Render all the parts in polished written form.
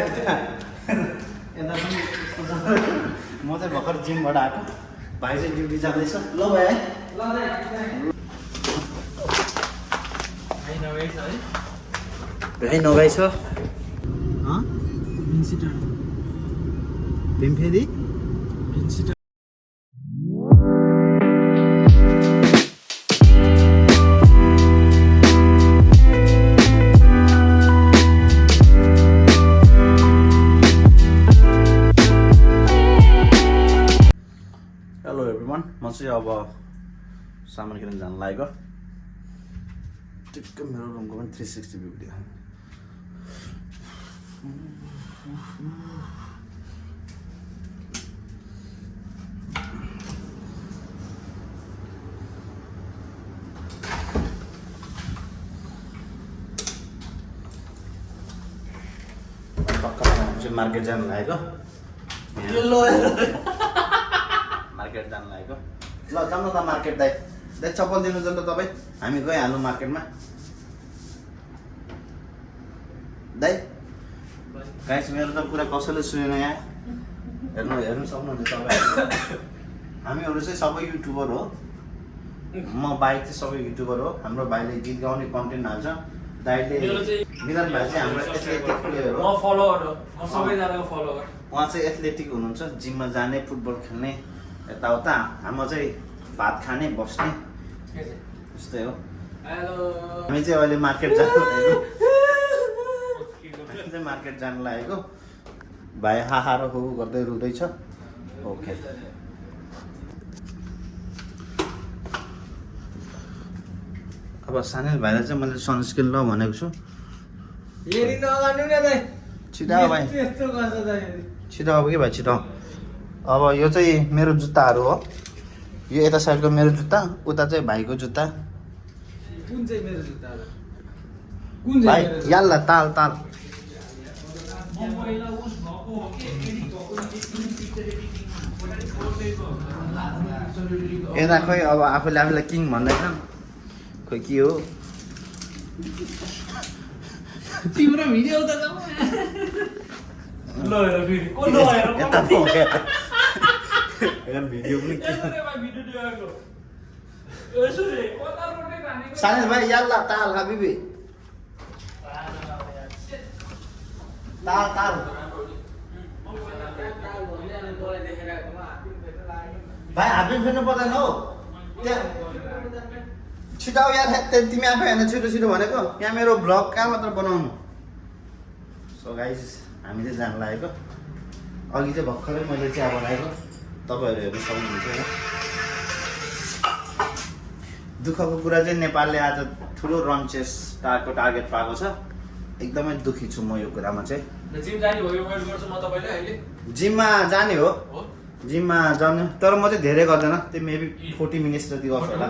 यता पनि म चाहिँ भर्खर जिमबाट आएको भाइ चाहिँ ड्युटी जाँदैछ ल भाइ है भाइ नगाइ छ भीमफेदी हेलो एभ्रिवान म चाहिँ अब सामान किन्न जान लागेको ठिक्क मेरो रुमको पनि 360 भ्यू दियो पक्का मार्केट जान लागेको मार्केट जान लागेको ल जाउँ न त मार्केट दाइ चप्पल दिनुहुन्छ नि त तपाईँ हामी गइहाल्नु मार्केटमा दाइ गाइस मेरो त कुरा कसैले सुनेन यहाँ हेर्नु सक्नुहुन्छ तपाईँ हामीहरू चाहिँ सबै युट्युबर हो म बाइक चाहिँ सबै युट्युबर हो हाम्रो भाइले गीत गाउने कन्टेन्ट हाल्छ दाइले मिलन भाइ चाहिँ हाम्रो एथलेटिक प्लेयर हो उहाँ चाहिँ एथलेटिक हुनुहुन्छ जिममा जाने फुटबल खेल्ने यताउता हाम्रो चाहिँ भात खाने बस्ने त्यस्तै हो हामी चाहिँ अहिले मार्केट जानु लागेको भाइ हाहा र हो गर्दै रुँदैछ ओके अब सानो भाइलाई चाहिँ मैले सनस्क्रिन ल भनेको छु छिटो भाइ छिटो अब के भाइ छिटो अब यो चाहिँ मेरो जुत्ताहरू हो यो यता साइडको मेरो जुत्ता उता चाहिँ भाइको जुत्ता कुन चाहिँ मेरो जुत्ता भाइ याल्ला ताल यता खोइ अब आफूले आफूलाई किङ भन्दैछ खोइ के हो तिम्रो भिडियो त भिडियो पनि सानिस भाइ याल्ला ताल हाबिबी ताल भाइ हाबिब फेर्नु पर्दैन हौ छिटो यार तिमी आफै होइन छिटो भनेको यहाँ मेरो भ्लग कहाँ मात्र बनाउनु सो गाइस हामी चाहिँ जान लागेको अघि चाहिँ भर्खरै मैले चिया बनाएको तपाईँहरू हेर्नु सक्नुहुन्छ दुःखको कुरा चाहिँ नेपालले आज ठुलो रनचेस टार्गेट पाएको छ एकदमै दुःखी छु म यो कुरामा चाहिँ जिममा जाने हो जिममा जाने तर म चाहिँ धेरै गर्दैन त्यो मेबी 40 मिनट्स जति गर्छु होला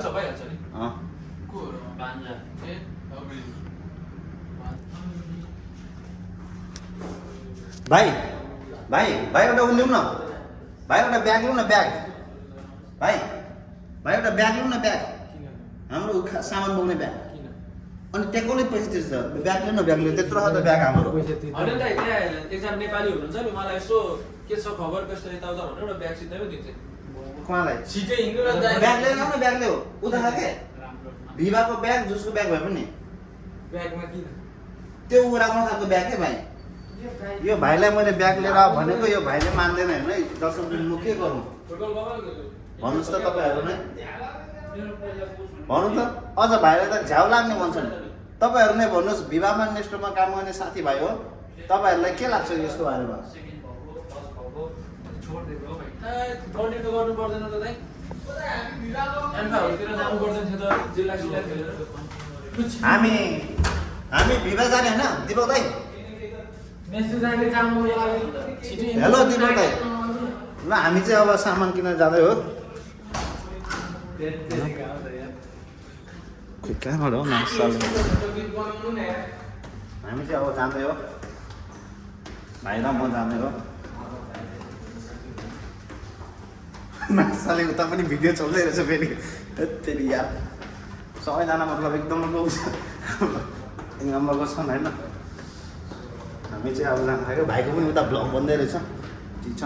भाइ एउटा उ लिउँ न भाइ एउटा ब्याग लिउँ न ब्याग भाइ एउटा ब्याग लिउँ न ब्याग हाम्रो सामान बोक्ने ब्याग अनि टेकौले पैसा तिर्छ ब्याग लिउँ न ब्याग लिउँ त्यत्रो त ब्याग हाम्रो एकजना नेपाली हुनुहुन्छ नि मलाई यसो के छ खबर कस्तो यताउता भनेर एउटा ब्याग सिधै दिन्छ कहाँलाई छिटै हिँड्नु र ब्याग लिएर आउन ब्याग ल्याऊ उता खाके भिभाको ब्याग जसको ब्याग भए पनि ब्यागमा किन त्यो राख्नु खालको ब्याग के भाइ यो भाइलाई मैले ब्याग लिएर भनेको यो भाइले मान्दैन होइन है दर्शक म के गरौँ भन्नुहोस् त तपाईँहरू नै भन्नु त अझ भाइलाई त झ्याउ लाग्ने भन्छन् तपाईँहरू नै भन्नुहोस् भिभामा नेस्टोमा काम गर्ने साथीभाइ हो तपाईँहरूलाई के लाग्छ यसको बारेमा गर्नु पर्दैन त दाइ हामी भिभा जाने होइन दिपक दाइ हेलो दिपक दाइ ल हामी चाहिँ अब सामान किन्न जाँदै हो कहाँबाट हो नासाल हामी चाहिँ अब जाँदै हो भाइ र म जाँदै हो नासाले उता पनि भिडियो चल्दै रहेछ फेरि त्यति यार सबैजना मतलब एकदम एक नम्बरको छन् होइन हामी चाहिँ अब जानु लाग्यो भाइको पनि उता ब्लग बन्दै रहेछ ठिक छ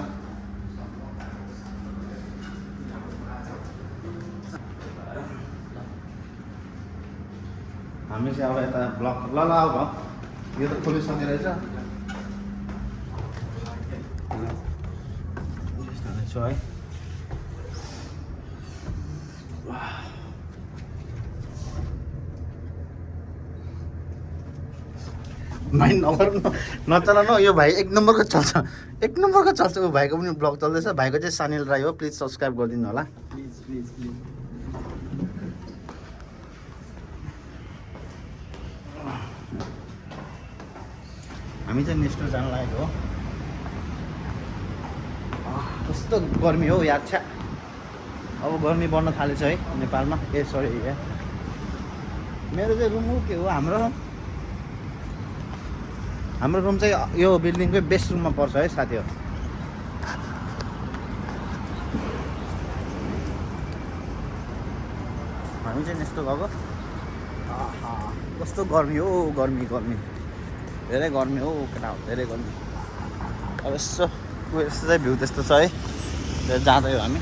हामी चाहिँ अब यता ब्लग ल अब यो त खोलिसके रहेछ है भाइ नगर नचला न यो भाइ एक नम्बरको चल्छ ऊ भाइको पनि ब्लग चल्दैछ भाइको चाहिँ सानिल राई हो प्लिज सब्सक्राइब गरिदिनु होला प्लिज हामी चाहिँ नेक्स्ट जान लागेको हो कस्तो गर्मी हो यार छ्या अब गर्मी बढ्न थालेछ है नेपालमा ए सरी मेरो चाहिँ रुम हो के हो हाम्रो रुम चाहिँ यो बिल्डिङकै बेस्ट रुममा पर्छ है साथीहरू हामी चाहिँ यस्तो गएको कस्तो गर्मी हो गर्मी धेरै गर्मी हो केटा हो धेरै गर्मी अब यसो यस्तो चाहिँ भ्यू त्यस्तो छ है जाँदै हो हामी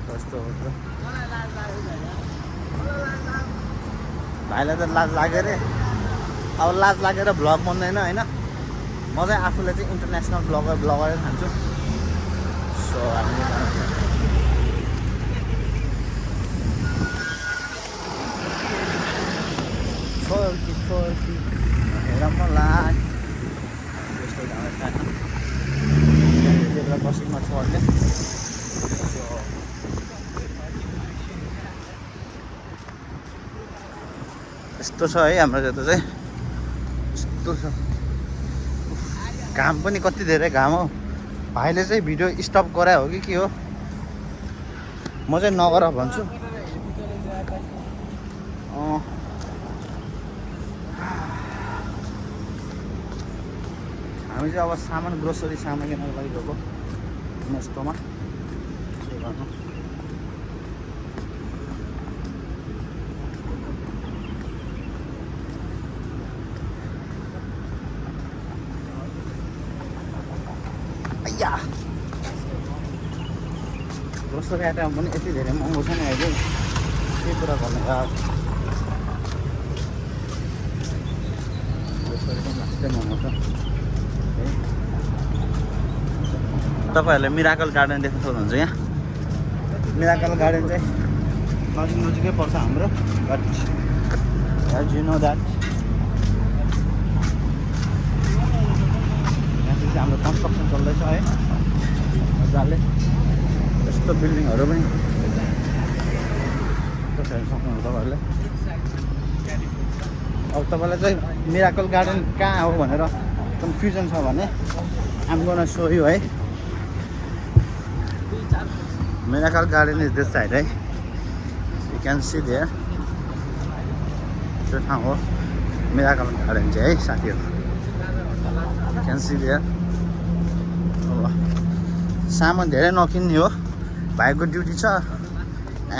कस्तो भाइलाई त लाज लाग्यो अरे अब लाज लागेर भ्लग बन्दैन होइन म चाहिँ आफूलाई चाहिँ इन्टरनेसनल ब्लगरै खान्छु सो हामीले फर्की हेर मलाई यस्तो जाँदैछ बसिङमा छ अहिले यस्तो छ है हाम्रो यता चाहिँ यस्तो छ घाम पनि कति धेरै घाम हो भाइले चाहिँ भिडियो स्टप गरायो हो कि के हो म चाहिँ नगर भन्छु हामी चाहिँ अब सामान ग्रोसरी सामान किन्नको लागि गएको नेस्टोमा के गर्नु या ग्रोसरी आइटम पनि यति धेरै महँगो छ नि अहिले के कुरा गर्नु यार ग्रोसरी पनि लास्टै महँगो छ तपाईँहरूले मिराकल गार्डन देख्न सक्नुहुन्छ यहाँ मिराकल गार्डन चाहिँ नजिकै पर्छ हाम्रो but as you know that यहाँ चाहिँ हाम्रो कन्स्ट्रक्सन चल्दैछ है मजाले यस्तो बिल्डिङहरू पनि हेर्न सक्नुहुन्छ तपाईँहरूले अब तपाईँलाई चाहिँ मिराकल गार्डन कहाँ हो भनेर कन्फ्युजन छ भने आम गोना सो यु है Miracle Garden is this side, right? You can see there. So now, Miracle Garden है साथीहरु. You can see there. सामान धेरै नकिन्ने हो. भाइको ड्युटी छ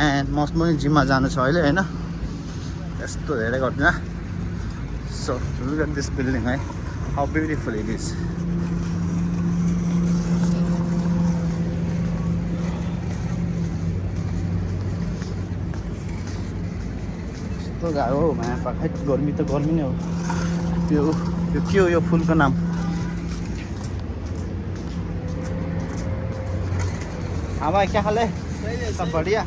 एन्ड म पनि जिममा जानु छ अहिले हैन. यस्तो धेरै गर्दिन. So look at this building, है. How beautiful it is. तो गाह्रो हो माया पाखै गर्मी त गर्मी नै हो यो के हो यो फुलको नाम हाँ भाई क्या हाल है सब बढ़िया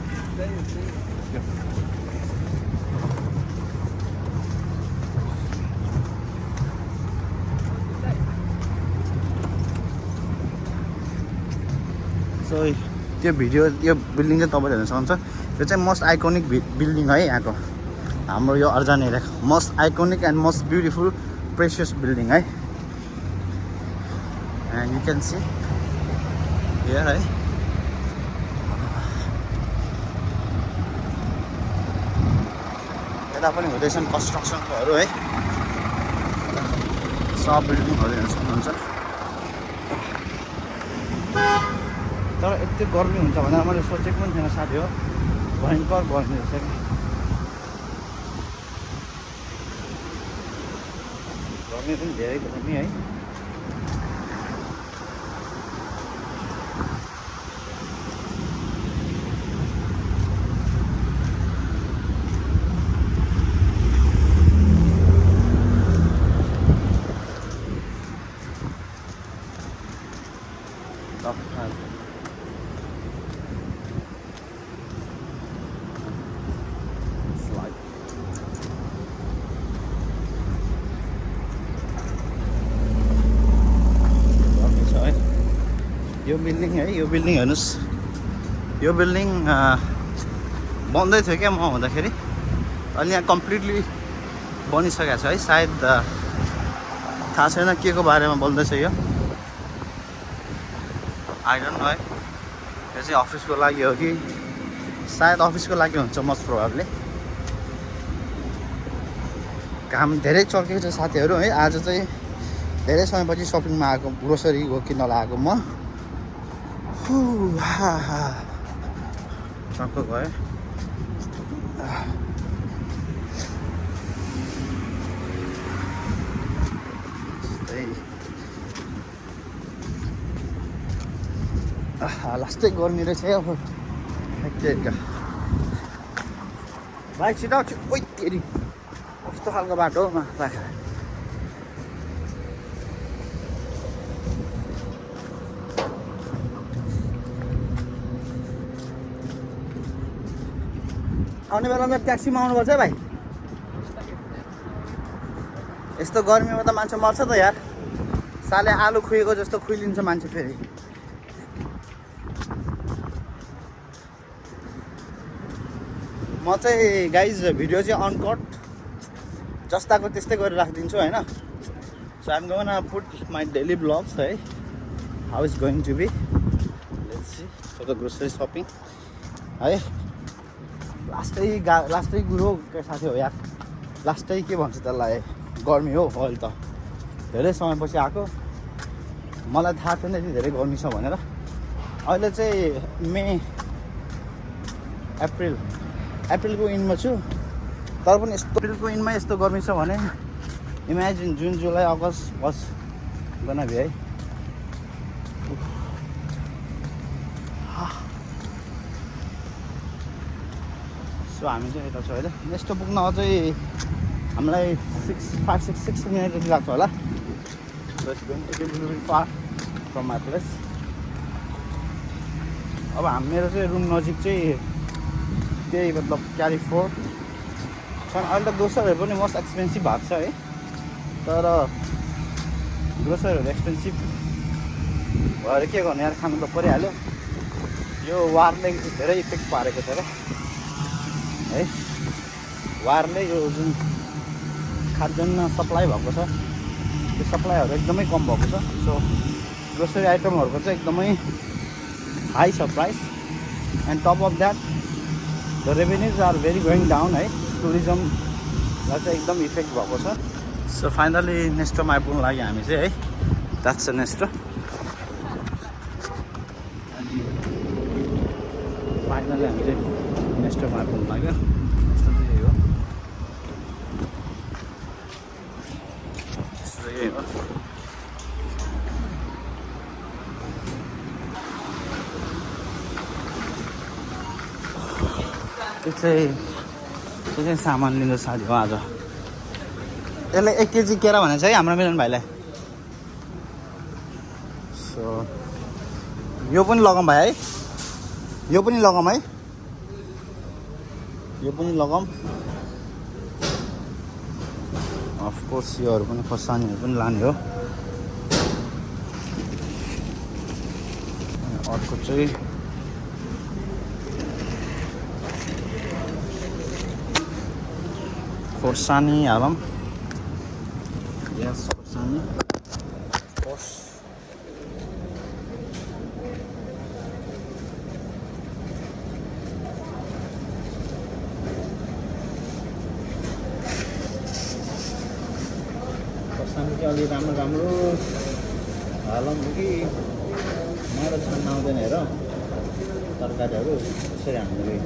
सो त्यो भिडियो यो बिल्डिङ चाहिँ तपाईले हेर्न सक्नुहुन्छ यो चाहिँ मोस्ट आइकोनिक बिल्डिङ है यहाँको हाम्रो यो अर्जान area most iconic and most beautiful precious building है and you can see here है यता पनि हुँदैछन् कन्स्ट्रक्सनकोहरू है सब बिल्डिङहरू हेर्न सक्नुहुन्छ तर यति गर्मी हुन्छ भनेर मैले सोचेको पनि थिएन साथी हो भयङ्कर गर्मी रहेछ कि गर्मी पनि धेरै गर्मी है। यो बिल्डिङ है, यो बिल्डिङ हेर्नुहोस्, यो बिल्डिङ बन्दै थियो क्या म हुँदाखेरि, अहिले यहाँ कम्प्लिटली बनिसकेको छ है। सायद थाहा छैन के को बारेमा बोल्दैछ यो, आई डोन्ट नो है। यो चाहिँ अफिसको लागि हो कि सायद अफिसको लागि हुन्छ मोस्ट प्रोबेबली। काम धेरै चल्केको छ साथीहरू है। आज चाहिँ धेरै समयपछि सपिङमा आएको, ग्रोसरी हो किन्न आएको म। टक्क गयो। लास्टै गर्मी रहेछ है अब। बाइक छिटो ओइ तेरी कस्तो खालको बाटो हो पाखा। आउने बेलामा ट्याक्सीमा आउनुपर्छ है भाइ। यस्तो गर्मीमा त मान्छे मर्छ त यार। साले आलु खुइएको जस्तो खुइलिन्छ मान्छे फेरि। म चाहिँ गाइज भिडियो चाहिँ अनकट जस्ताको त्यस्तै गरेर राखिदिन्छु होइन। So I'm going to put my daily blogs है, how is going to be. Let's see for the grocery shopping है। लास्टै कुरो साथी हो यार, लास्टै के भन्छ त्यसलाई, गर्मी हो। अहिले त धेरै समयपछि आएको, मलाई थाहा थिएन यति धेरै गर्मी छ भनेर। अहिले चाहिँ मे अप्रिलको इन्डमा छु, तर पनि यस्तो अप्रिलको इन्डमा यस्तो गर्मी छ भने इमेजिन जुन जुलाई अगस्त बस गना भ्याइ। सो हामी चाहिँ यता छ होइन। यस्तो पुग्न अझै हामीलाई 6 मिनट जति लाग्छ होला। So it's going to be little bit far from my place. अब मेरो चाहिँ रुम नजिक चाहिँ त्यही मतलब क्यारिफोर्ड छ। अहिले त ग्रोसरीहरू पनि मोस्ट एक्सपेन्सिभ भएको छ है, तर ग्रोसरीहरू एक्सपेन्सिभ भएर के गर्ने यार, खानु त परिहाल्यो। यो वारले धेरै इफेक्ट पारेको छ क्या है। वारले यो जुन खाद्यान्न सप्लाई भएको छ त्यो सप्लाईहरू एकदमै कम भएको छ। सो ग्रोसरी आइटमहरूको चाहिँ एकदमै हाई छ price. And top of that the revenues are very going down है। टुरिज्मलाई चाहिँ एकदम इफेक्ट भएको छ। सो फाइनली नेस्टोमा आइपुग्नु लागि हामी चाहिँ है, द्याट्स अ नेस्टो। फाइनली हामी चाहिँ नेस्टोमा आइपुग्नु लाग्यो। यस्तो चाहिँ यही हो, यस्तो यही हो। त्यो चाहिँ सामान लिँदो साथी हो आज। यसलाई 1 केजी केरा भनेको छ है हाम्रो मिलन भाइलाई। सो यो पनि लगाऊँ भाइ है, यो पनि लगाऊँ है, यो पनि लगाऊँ। अफकोर्स योहरू पनि खोर्सानीहरू पनि लाने हो। अर्को चाहिँ खोर्सानी हालौँ। यस खोर्सानी कोर्स। खोर्सानी चाहिँ अलि राम्रो हालौँ कि मलाई छान्न आउँदैन हेर तरकारीहरू त्यसरी हामीले।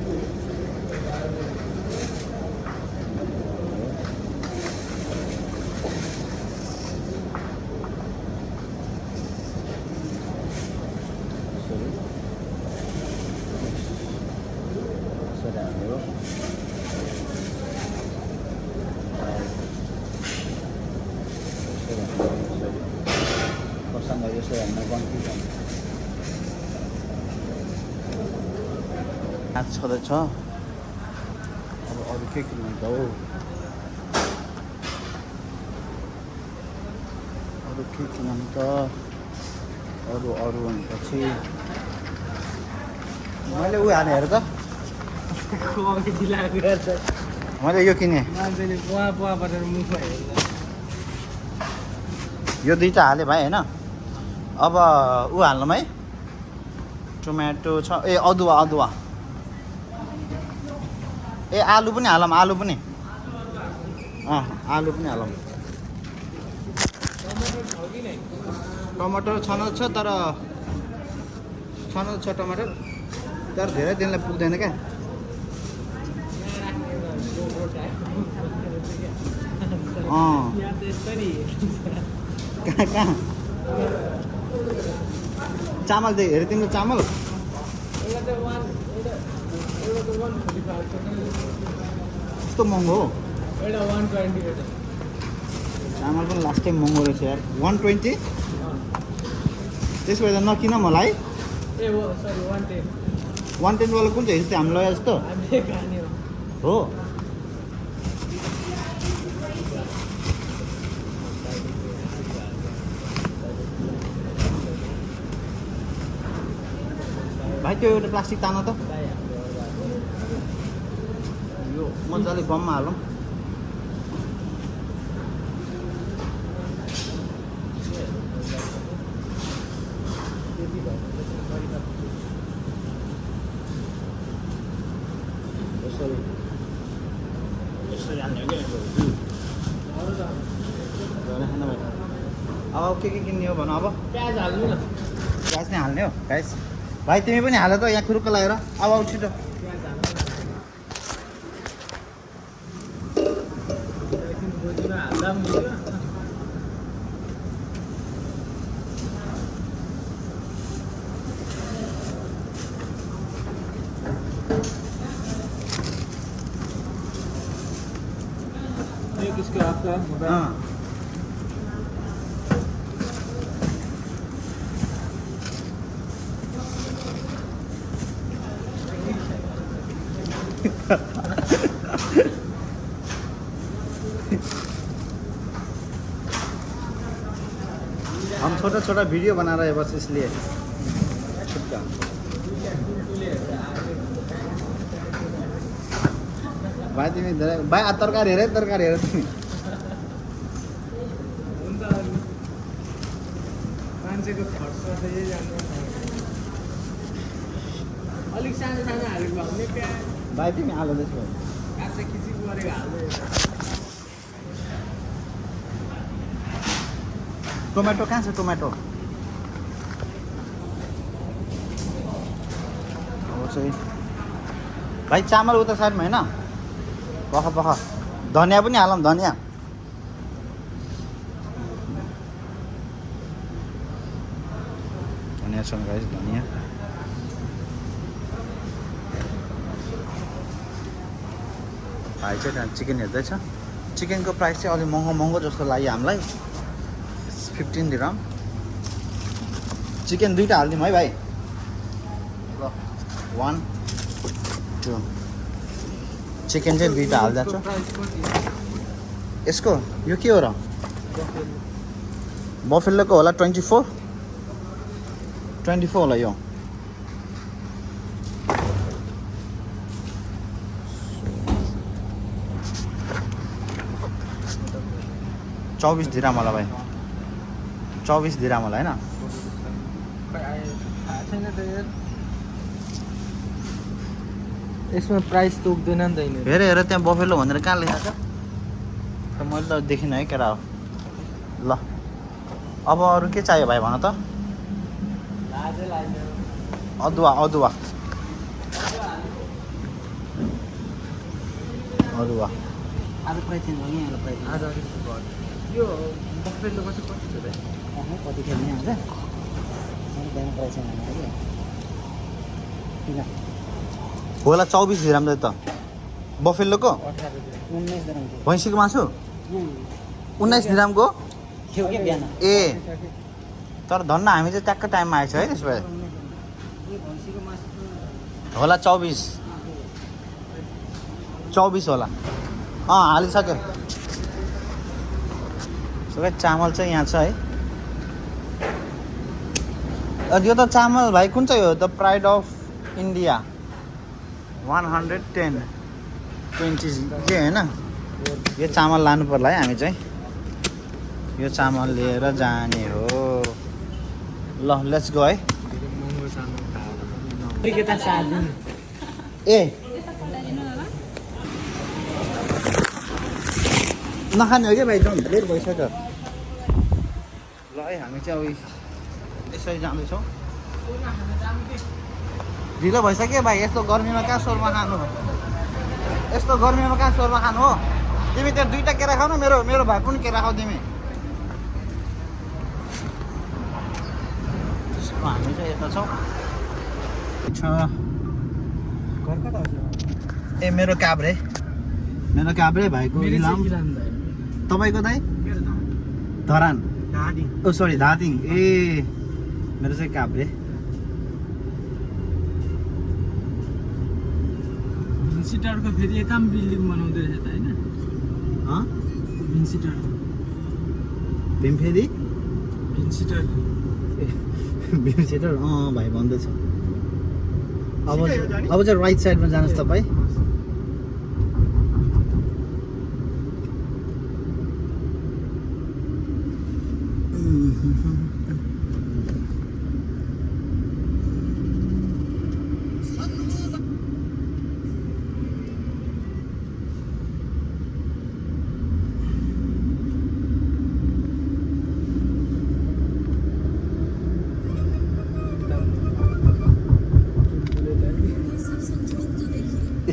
राम्रोसँग यसो हेर्न कन्फ्युजन आज छँदैछ अब अरू के किन्नु त हौ अरू के किनौँ त अरू भनेपछि मैले उयो हालेँ हेर त मैले यो किनेँ यो दुईवटा हालेँ भाइ होइन अब ऊ हाल्नु है टोमेटो छ ए अदुवा ए आलु पनि हालौँ आलु पनि हालौँ टमाटर छन छ तर टमाटर तर धेरै दिनलाई पुग्दैन क्या कहाँ चामल दे हेरे तिम्रो चामल यस्तो महँगो हो चामल पनि लास्ट टाइम महँगो रहेछ यार 120 त्यसको त नकिन मलाई 110 वाला कुन चाहिँ हिजो हामी लगाए जस्तो हो भाइ त्यो एउटा प्लास्टिक तान त यो मजाले गममा हालौँ यसरी हाल्ने हो क्या अब के किन्ने हो भन अब प्याज हाल्नु न प्याज नै हाल्ने हो गाइस भाइ तिमी पनि हाल त यहाँ खुरुक्क लगाएर अब छिटो ये किसका आपका मोबाइल हम छोटा वीडियो बना रहे हैं बस इसलिए छुटका भाइ तिमी धेरै भाइ तरकारी हेर तिमी मान्छेको खर्च चाहिँ जान्छ अलिक सानो हालेको भए पनि प्याज भाइ तिमी हाल त्यसो काँचा खिची गरेको हाल्दै टोमेटो कहाँ छ टोमेटो अब चाहिँ भाइ चामल उता साइडमा होइन पख धनियाँ पनि हालौँ धनियाँ छ गाइस धनियाँ भाइ चाहिँ त्यहाँ चिकन हेर्दैछ चिकनको प्राइस चाहिँ अलिक महँगो जस्तो लाग्यो हामीलाई 15 दिरहम चिकन दुईवटा हालिदिउँ है भाइ ल 1 2 चिकन चाहिँ दुईवटा हाल्दा छ यसको यो के हो र बफेलोको होला 24 होला यो 24 दिरहम होला भाइ 24 दिरहम होला हैन यसमा प्राइस तोक्दैन नि त यिनीहरू हेर त्यहाँ बफेलो भनेर कहाँ लेखेको छ त मैले त देखिनँ है केटा हो ल अब अरू के चाहियो भाइ भन त अदुवा आज प्राइस चेन्ज भयो यहाँ प्राइस आज यो बफेलोको चाहिँ कति छ त कति खेल्ने हुन्छ बिहान प्राइस चेन्ज किन होला 24 दिरहम त बफेलोको 19 दिरहम भैँसीको मासु 19 दिरहमको थियो के बिहान ए तर धन्न हामी चाहिँ ट्याक्क टाइममा आएछ है त्यसो भए यो भैँसीको मासु होला 24 होला हालिसक्यो सबै चामल चाहिँ यहाँ छ है यो त चामल भाइ कुन चाहिँ हो द प्राइड अफ इन्डिया 110 20 के होइन यो चामल लानु पर्ला है हामी चाहिँ यो चामल लिएर जाने हो ल लेट्स गो है ए नखाने हो क्या भाइ झन् लेट भइसक्यो ल है हामी चाहिँ अब यसरी जाँदैछौँ ढिलो भइसक्यो भाइ यस्तो गर्मीमा कहाँ सोरमा खानु यस्तो गर्मीमा कहाँ सोरमा खानु हो तिमी त्यो 2टा केरा खाऊ न मेरो भाइ पनि केरा खाऊ तिमी हामी चाहिँ यता छौँ ए मेरो काभ्रे भाइको इलाम तपाईँको दाइ धरान ओ सरी धादिङ ए मेरो चाहिँ काभ्रे भिन्सिटरको फेरि यता पनि बिल्डिङ बनाउँदै रहेछ त होइन भिन्सिटरको भीमफेदी भिन्सिटर भीमसेटर भाइ भन्दैछ अब चाहिँ राइट साइडमा जानुहोस् तपाईँ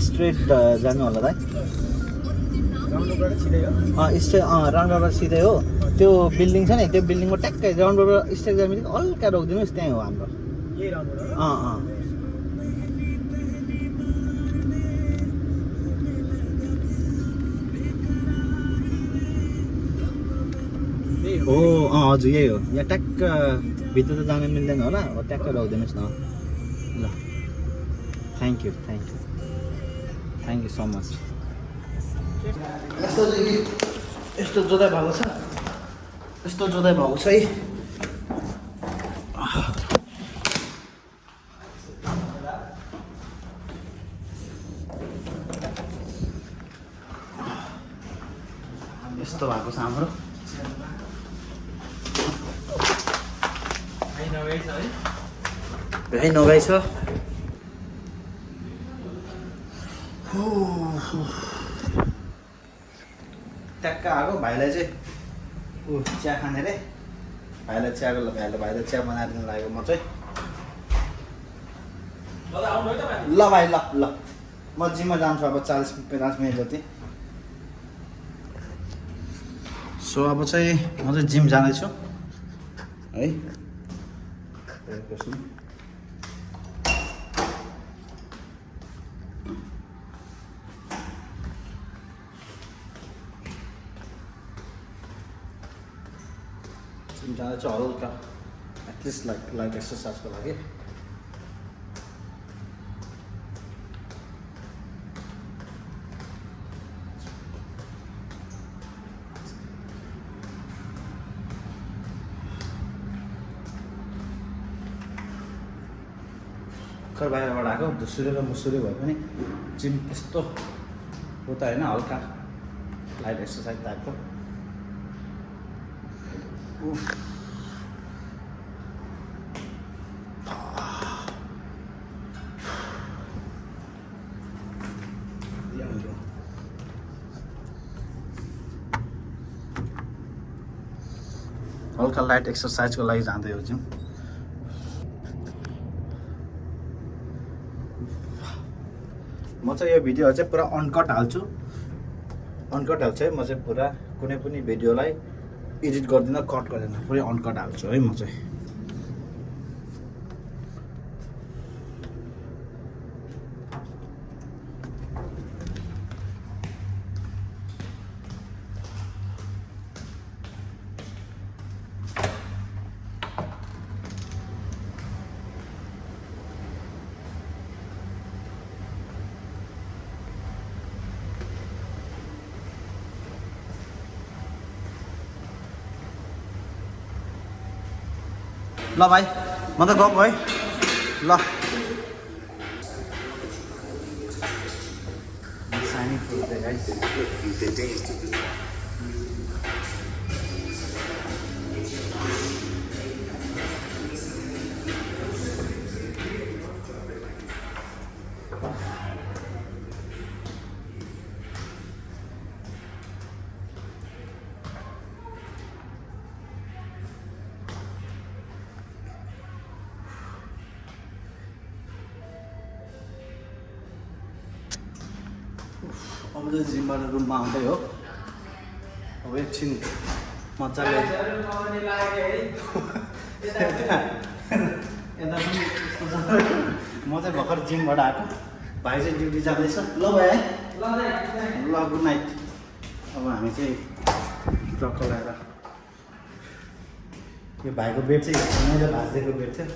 स्ट्रेट जानु होला दाइ राउन्डबाट सिधै हो त्यो बिल्डिङ छ नि त्यो बिल्डिङको ट्याक्कै राउन्डबाट स्ट्रेट जानु बित्तिकै हल्का रोकिदिनुहोस् त्यहीँ हो हाम्रो हो हजुर यही हो यहाँ ट्याक्क भित्र त जान मिल्दैन होला हो ट्याक्क रोकिदिनुहोस् न ल थ्याङ्क यू सो मच यस्तो जोदाइ भएको छ है यस्तो भएको छ हाम्रो भ्याइ नभई छ ट्याक्क आएको भाइलाई चाहिँ चिया खाने रे भाइलाई भाइलाई चिया बनाएर दिनु लागेको म चाहिँ ल भाइ ल म जिममा जान्छु अब 40-50 मिनट जति सो अब चाहिँ म चाहिँ जिम जाँदैछु है जाँदा चाहिँ हल्का एटलिस्ट लाइट एक्सर्साइजको लागि भर्खर बाहिरबाट आएको धुसुरे र मुसुरे भए पनि जिम यस्तो हो त होइन हल्का लाइट एक्सर्साइज टाइपको हल्का लाइट एक्सर्साइजको लागि जाँदै हो जिम म चाहिँ यो भिडियोहरू चाहिँ पुरा अनकट हाल्छु है म चाहिँ पुरा कुनै पनि भिडियोलाई एडिट गर्दिनँ कट गर्दिनँ पुरै अनकट हाल्छु है म चाहिँ ल भाइ म त गएको है ल सानी फुल गाइस अब त जिमबाट रुममा आउँदै हो अब एकछिन मजाले यता पनि म चाहिँ भर्खर जिमबाट आएको भाइ चाहिँ ड्युटी जाँदैछ ल भाइ है ल गुड नाइट अब हामी चाहिँ ट्रक्क लगाएर यो भाइको बेड चाहिँ मैले भाँचिदिएको बेड थियो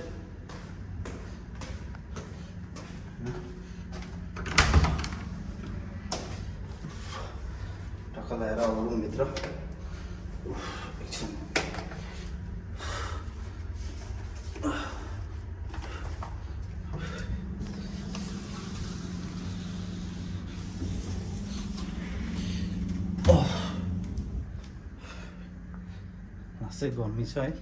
लगाएर अब रुमभित्र एकछिन चाहिँ गर्मी छ है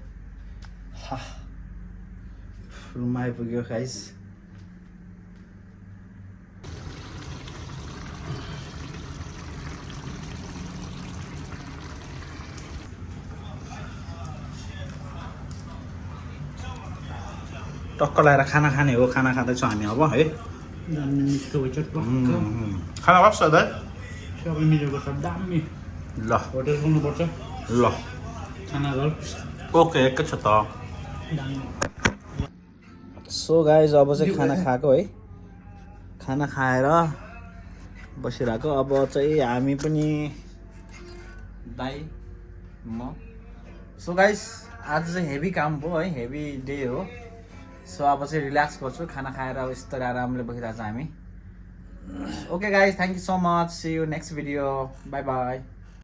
रुममा आइपुग्यो गाइस टक्क लगाएर खाना खाने हो खाना खाँदैछौँ हामी अब है खाना लाग्छ दाइ सबै मिलेको छ दामी ल होटेल पुग्नुपर्छ ल खाना घर ओके एकै छ त सो गाइज अब चाहिँ खाना खाएको है खाना खाएर बसिरहेको अब चाहिँ हामी पनि दाइ म सो गाइज आज चाहिँ हेभी काम भयो है हेभी डे हो सो अब चाहिँ रिल्याक्स गर्छु खाना खाएर अब यस्तो आरामले बसिरहेको छ हामी okay guys thank you so much see you next video by by